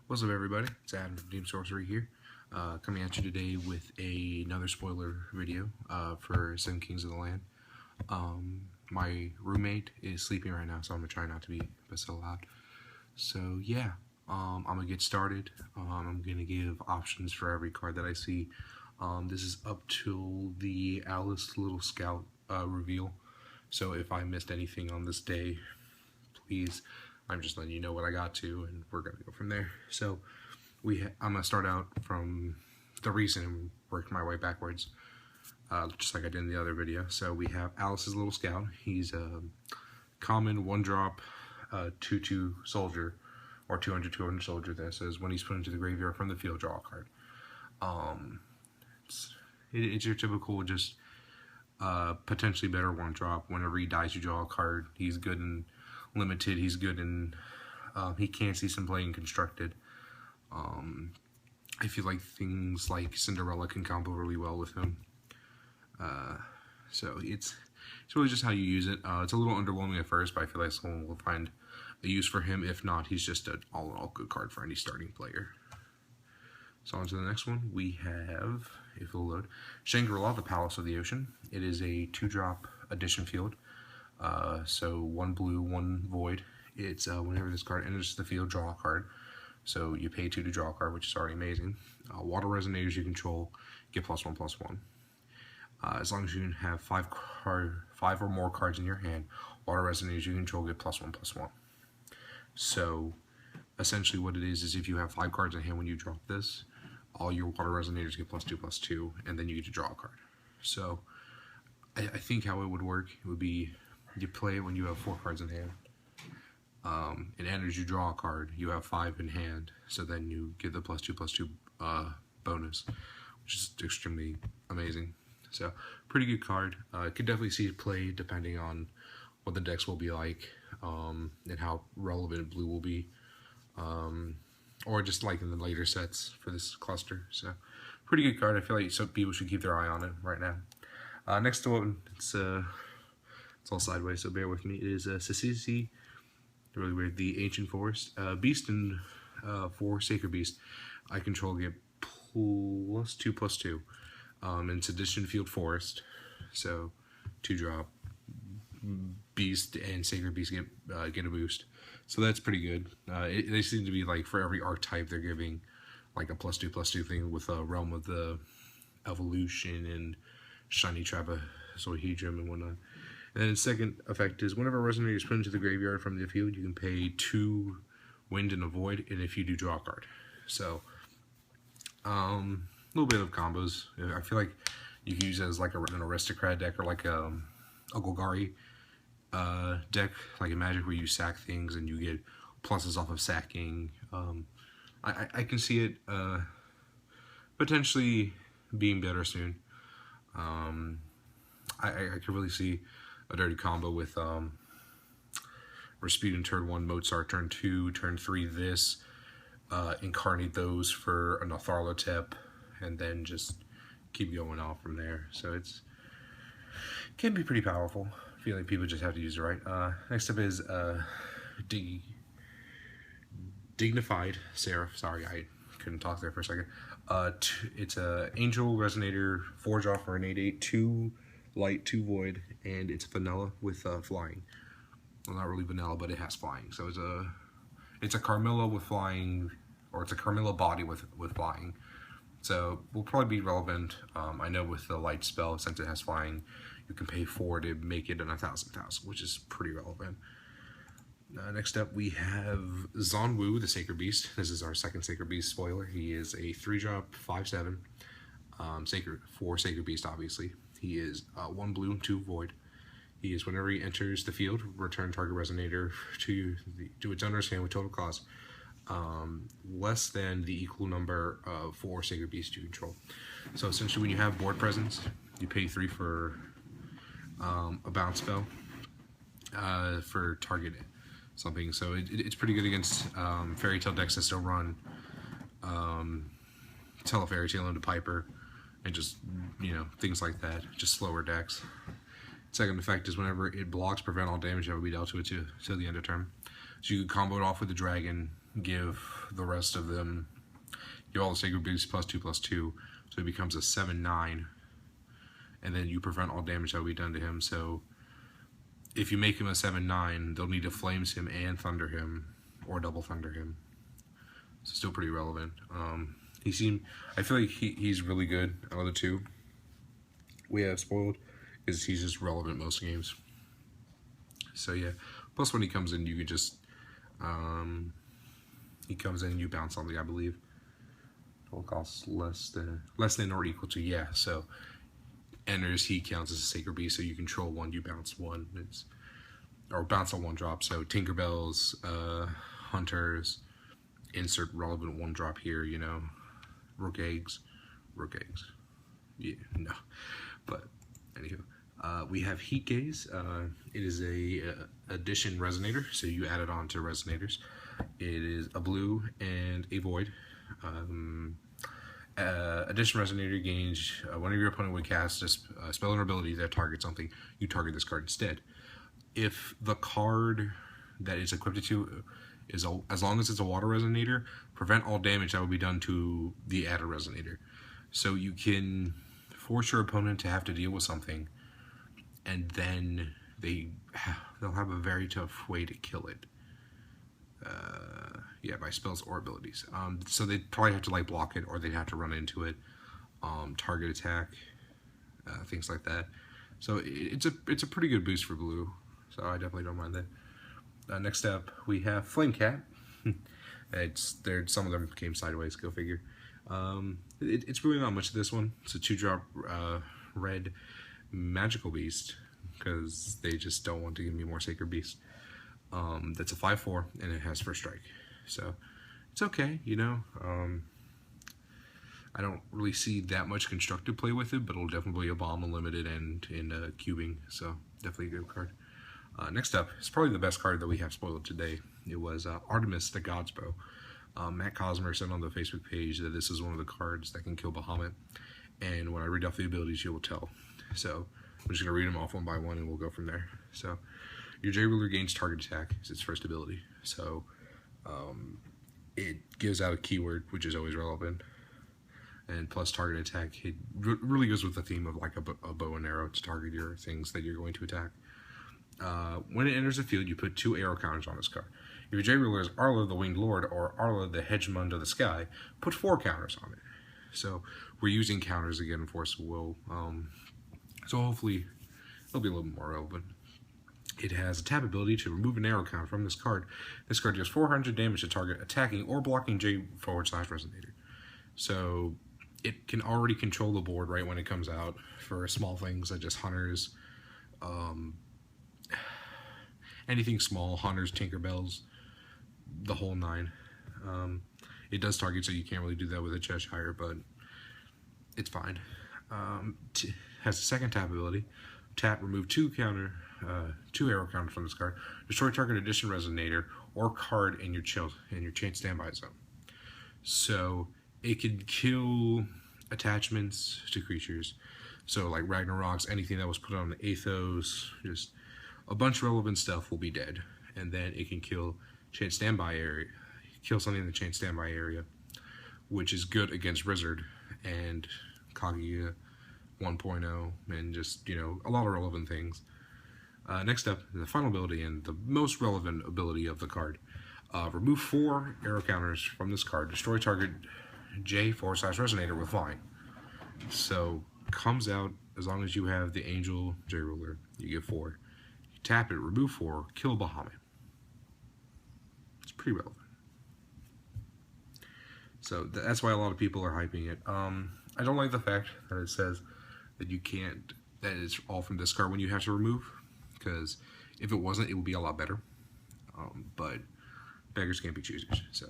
What's up, everybody? It's Adam from Team Sorcery here, coming at you today with another spoiler video for Seven Kings of the Land. My roommate is sleeping right now, so I'm gonna try not to be so loud. So yeah, I'm gonna get started. I'm gonna give options for every card that I see. This is up till the Alice Little Scout reveal. So if I missed anything on this day, please. I'm just letting you know what I got to, and we're gonna go from there. So I'm gonna start out from the recent and work my way backwards, just like I did in the other video. So we have Alice's Little Scout. He's a common 1-drop 2/2 soldier, or 200/200 soldier. That says when he's put into the graveyard from the field, draw a card. It's your typical just potentially better 1-drop. Whenever he dies, you draw a card. He's good in limited. He's good in he can see some play in constructed. I feel like things like Cinderella can combo really well with him. So it's really just how you use it. It's a little underwhelming at first, but I feel like someone will find a use for him. If not, he's just an all-in-all good card for any starting player. So on to the next one. We have, if it'll load, Shangri-La, the Palace of the Ocean. It is a 2-drop addition field. So 1 blue, 1 void. It's whenever this card enters the field, draw a card. So you pay 2 to draw a card, which is already amazing. Water resonators you control get +1/+1. As long as you have 5 or more cards in your hand, water resonators you control get +1/+1. So essentially what it is if you have 5 cards in hand when you drop this, all your water resonators get +2/+2, and then you get to draw a card. So I think how it would work, it would be you play it when you have 4 cards in hand. It enters, you draw a card, you have 5 in hand, so then you get the +2/+2 bonus, which is extremely amazing. So pretty good card. Could definitely see it play depending on what the decks will be like, and how relevant blue will be, or just like in the later sets for this cluster. So pretty good card. I feel like some people should keep their eye on it right now. Next one, it's all sideways, so bear with me. It is Sissisi, really weird, the Ancient Forest. Beast and 4 Sacred Beast. I control get +2/+2. It's addition field forest, so 2-drop Beast and Sacred Beast get a boost. So that's pretty good. They seem to be like for every archetype they're giving like a +2/+2 thing with a Realm of the Evolution and Shiny Trapezohedron and whatnot. And then the second effect is whenever a resonator is put into the graveyard from the field, you can pay 2 wind and a void, and if you do, draw a card. So a little bit of combos. I feel like you can use it as like an aristocrat deck, or like a Golgari deck, like in Magic, where you sack things and you get pluses off of sacking. I can see it potentially being better soon. I could really see a dirty combo with Rasputin turn 1, Mozart turn 2, turn 3 this, incarnate those for an Atharlotep, and then just keep going off from there. So it can be pretty powerful. I feel like people just have to use it right. Next up is Dignified Seraph. Sorry, I couldn't talk there for a second. It's a Angel Resonator, 4-drop for an 8/8, 2 light, 2 void, and it's vanilla with flying. Well, not really vanilla, but it has flying. So it's a Carmilla with flying, or it's a Carmilla body with flying. So will probably be relevant. I know with the light spell, since it has flying, you can pay 4 to make it an 1,000/1,000, which is pretty relevant. Next up, we have Zonwu, the Sacred Beast. This is our second Sacred Beast spoiler. He is a 3-drop, 5/7, 4 Sacred Beast, obviously. He is 1 blue, 2 void. He is, whenever he enters the field, return target resonator to its owner's hand with total cost less than the equal number of 4 Sacred Beasts you control. So essentially, when you have board presence, you pay 3 for a bounce spell for target something. So it's pretty good against Fairy Tale decks that still run Telefairy Tale into Piper, and just, things like that, just slower decks. Second effect is whenever it blocks, prevent all damage that would be dealt to it till the end of turn. So you can combo it off with the dragon, give the rest of them, give all the Sacred Beasts +2/+2, so it becomes a 7/9, and then you prevent all damage that will be done to him. So if you make him a 7/9, they'll need to Flames him and Thunder him, or double Thunder him. So still pretty relevant. I feel like he's really good out of the two we have spoiled, because he's just relevant most games. So yeah, plus when he comes in, you can just, he comes in and you bounce something, I believe. Total costs less than or equal to, yeah, so enters, he counts as a Sacred Beast, so you control one, you bounce one, or bounce on one drop. So Tinkerbells, Hunters, insert relevant one drop here, you know, Rook eggs, yeah, no, but anywho, we have Heat Gaze. It is a addition resonator, so you add it on to resonators. It is a blue and a void. Addition resonator gains whenever your opponent would cast a spell or ability that targets something, you target this card instead. If the card that is equipped to is as long as it's a water resonator, prevent all damage that will be done to the added resonator. So you can force your opponent to have to deal with something, and then they'll have a very tough way to kill it. Yeah, by spells or abilities. So they'd probably have to like block it, or they'd have to run into it, target attack, things like that. So it's a pretty good boost for blue. So I definitely don't mind that. Next up, we have Flame Cat. Some of them came sideways. Go figure. It's really not much of this one. It's a 2-drop red magical beast, because they just don't want to give me more Sacred Beast. That's a 5/4, and it has first strike, so it's okay, you know. I don't really see that much constructive play with it, but it'll definitely be a bomb unlimited and in cubing, so definitely a good card. Next up, it's probably the best card that we have spoiled today. It was Artemis the God's Bow. Matt Cosmer said on the Facebook page that this is one of the cards that can kill Bahamut, and when I read off the abilities, you will tell. So I'm just going to read them off one by one, and we'll go from there. So your J-Ruler gains target attack is its first ability. So it gives out a keyword, which is always relevant. And plus target attack, it really goes with the theme of like a bow and arrow to target your things that you're going to attack. When it enters the field, you put 2 arrow counters on this card. If your J-Ruler is Arla the Winged Lord or Arla the Hegemon of the Sky, put 4 counters on it. So we're using counters again in Force of Will. So hopefully it'll be a little bit more relevant. It has a tap ability to remove an arrow count from this card. This card deals 400 damage to target attacking or blocking J/Resonator. So it can already control the board right when it comes out for small things like just Hunters, anything small, Hunters, Tinkerbells, the whole 9. It does target, so you can't really do that with a Cheshire, but it's fine. Has a second tap ability. Tap, remove 2 arrow counters from this card. Destroy target addition resonator or card in your chain standby zone. So it can kill attachments to creatures. So like Ragnarok's, anything that was put on the Athos, just a bunch of relevant stuff will be dead. And then it can kill chain standby area, kill something in the chain standby area, which is good against Wizard and Kaguya 1.0, and just, you know, a lot of relevant things. Next up, the final ability and the most relevant ability of the card. Remove 4 arrow counters from this card. Destroy target J/Resonator with Vine. So, comes out as long as you have the Angel J-Ruler. You get 4. You tap it, remove 4, kill Bahamut. It's pretty relevant. So, that's why a lot of people are hyping it. I don't like the fact that it says that you can't, that it's all from this card when you have to remove, because if it wasn't, it would be a lot better. But beggars can't be choosers, so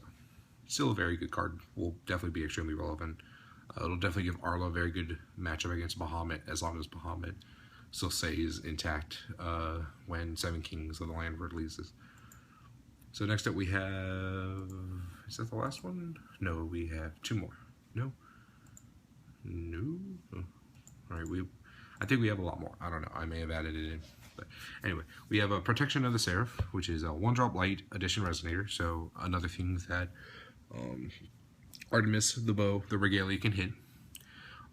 still a very good card. Will definitely be extremely relevant. It'll definitely give Arla a very good matchup against Bahamut, as long as Bahamut still stays intact when 7 Kings of the Land releases. So next up we have, is that the last one? No, we have 2 more. No. Oh. All right, I think we have a lot more. I don't know. I may have added it in. But anyway, we have a Protection of the Seraph, which is a 1-drop light addition resonator. So another thing that Artemis, the bow, the regalia can hit.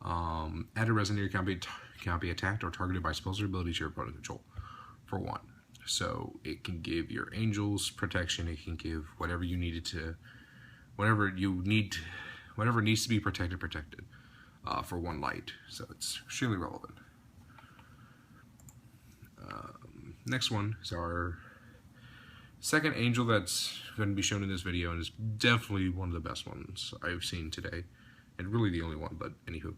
Add a resonator cannot be attacked or targeted by spells or abilities your opponent control for 1. So it can give your angels protection. It can give whatever you need it to, whatever needs to be protected for 1 light. So it's extremely relevant. Next one is our second angel that's going to be shown in this video, and is definitely one of the best ones I've seen today, and really the only one. But anywho,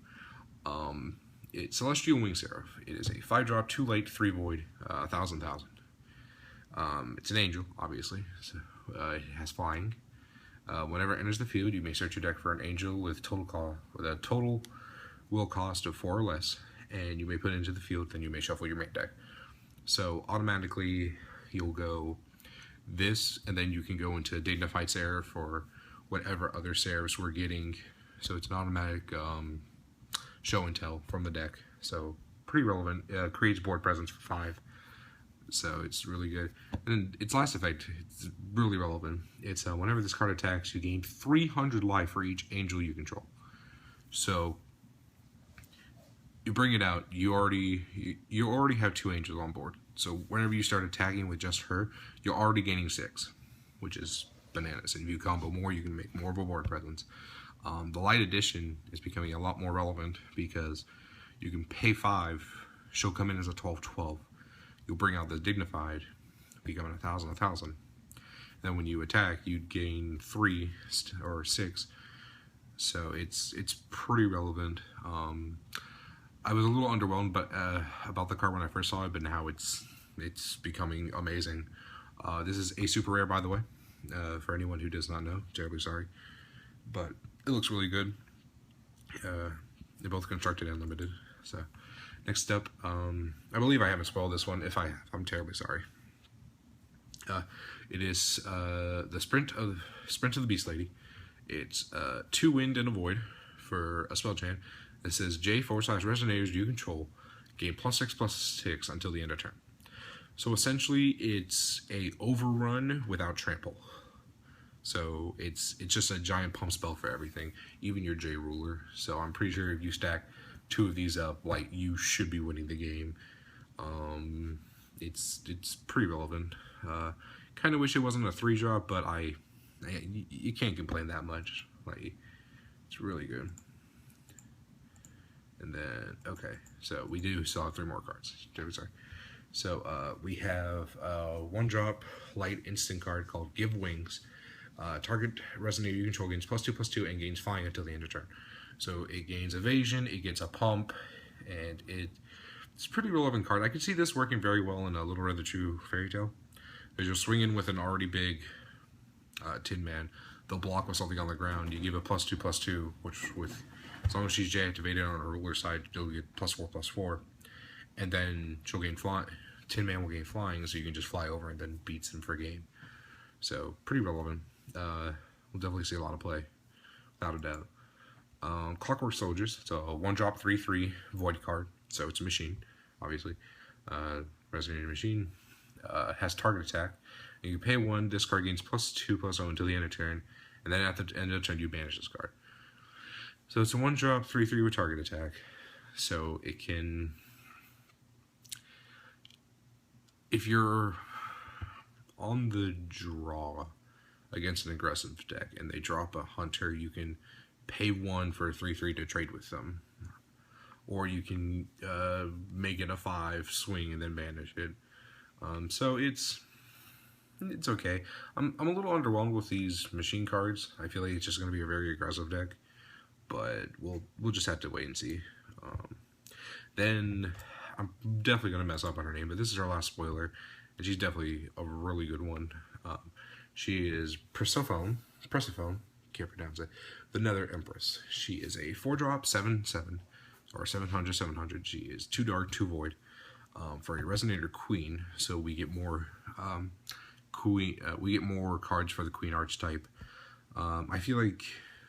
it's Celestial Wing Seraph. It is a 5-drop, 2 light, 3 void, 1,000. It's an angel, obviously. So it has flying. Whenever it enters the field, you may search your deck for an angel with a total will cost of 4 or less, and you may put it into the field. Then you may shuffle your main deck. So automatically, you'll go this, and then you can go into Dignified Seraph or whatever other Seraphs we're getting. So it's an automatic show and tell from the deck. So pretty relevant. Creates board presence for 5. So it's really good. And its last effect, it's really relevant. It's whenever this card attacks, you gain 300 life for each angel you control. So you bring it out, you already have 2 angels on board. So whenever you start attacking with just her, you're already gaining 6, which is bananas. And if you combo more, you can make more of a board presence. The light edition is becoming a lot more relevant because you can pay 5, she'll come in as a 12/12. You'll bring out the Dignified, becoming 1,000. Then when you attack, you'd gain 3 or 6. So it's pretty relevant. I was a little underwhelmed, but about the card when I first saw it, but now it's becoming amazing. This is a super rare, by the way. For anyone who does not know, terribly sorry, but it looks really good. They're both constructed and limited. So next up, I believe I haven't spoiled this one. If I have, I'm terribly sorry. It is the Sprint of the Beast Lady. It's 2 wind and a void for a spell chant. It says J/resonators you control gain +6/+6 until the end of turn. So essentially, it's a overrun without trample. So it's just a giant pump spell for everything, even your J ruler. So I'm pretty sure if you stack 2 of these up, like, you should be winning the game. It's pretty relevant. Kind of wish it wasn't a 3-drop, but you can't complain that much. Like, it's really good. And then, okay, so we do still have 3 more cards. Sorry. So we have a 1-drop light instant card called Give Wings. Target resonator you control gains +2/+2 and gains flying until the end of turn. So it gains evasion, it gets a pump, and it's a pretty relevant card. I can see this working very well in a Little Red the True Fairy Tale. Because you'll swing in with an already big Tin Man. They'll block with something on the ground. You give a +2/+2, which with as long as she's J activated on her ruler side, you'll get +4/+4. And then she'll gain flying. Tin Man will gain flying, so you can just fly over and then beats him for a game. So pretty relevant. We'll definitely see a lot of play, without a doubt. Clockwork Soldiers. It's a 1-drop 3/3 void card. So it's a machine, obviously. Resonating machine. Has target attack. And you pay 1. This card gains +2/+0 until the end of turn. And then at the end of the turn, you banish this card. So it's a 1-drop 3/3 with target attack. So it can, if you're on the draw against an aggressive deck and they drop a hunter, you can pay 1 for a 3/3 to trade with them. Or you can make it a 5, swing, and then banish it. So it's okay. I'm a little underwhelmed with these machine cards. I feel like it's just going to be a very aggressive deck, but we'll just have to wait and see. Then I'm definitely going to mess up on her name, but this is her last spoiler, and she's definitely a really good one. She is Persephone, can't pronounce it, the Nether Empress. She is a 4-drop 7/7, or 700. She is 2 dark, 2 void. For a Resonator Queen, so we get more we get more cards for the Queen archetype. I feel like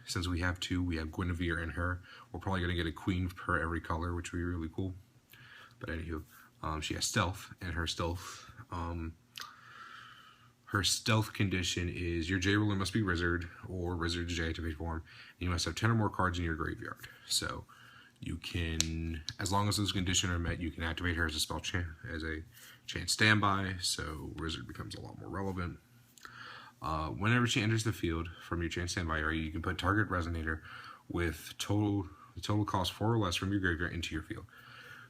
since we have 2, we have Guinevere and her, we're probably going to get a Queen per every color, which would be really cool. But anywho, she has stealth, and her stealth condition is your J ruler must be Wizard or Wizard's J activate form, and you must have 10 or more cards in your graveyard. So you can, as long as those conditions are met, you can activate her as a spell as a chance standby. So Wizard becomes a lot more relevant. Whenever she enters the field from your chance standby area, you can put target resonator with the total cost 4 or less from your graveyard into your field.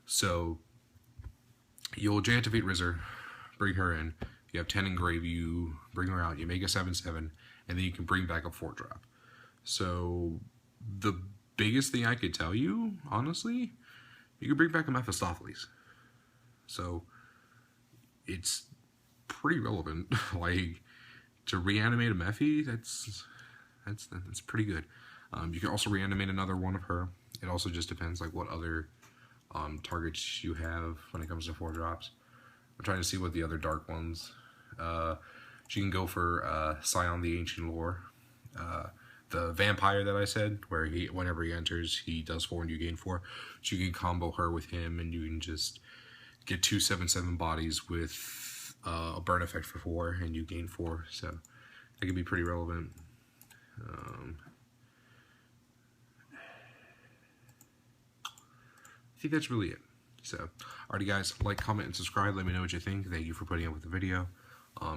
So you'll J-activate Wizard, bring her in. You have 10 in grave, you bring her out, you make a 7/7, and then you can bring back a 4-drop. So the biggest thing I could tell you, honestly, you can bring back a Mephistopheles. So it's pretty relevant. Like, to reanimate a Mephi, that's pretty good. You can also reanimate another one of her. It also just depends like what other targets you have when it comes to 4-drops. I'm trying to see what the other dark ones. She can go for Scion the Ancient Lore. The vampire that I said, where whenever he enters, he does 4 and you gain 4. So you can combo her with him, and you can just get 2 7/7 bodies with a burn effect for 4, and you gain 4. So that could be pretty relevant. I think that's really it. So, alrighty guys, like, comment, and subscribe. Let me know what you think. Thank you for putting up with the video.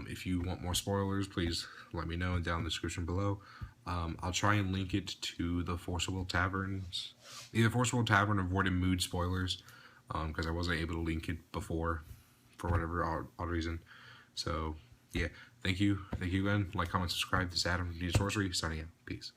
If you want more spoilers, please let me know down in the description below. I'll try and link it to the Forcible Taverns. Either Forcible Tavern or Void and Mood spoilers. Because I wasn't able to link it before for whatever odd reason. So, yeah. Thank you. Thank you again. Like, comment, subscribe. This is Adam from D Sorcery, signing out. Peace.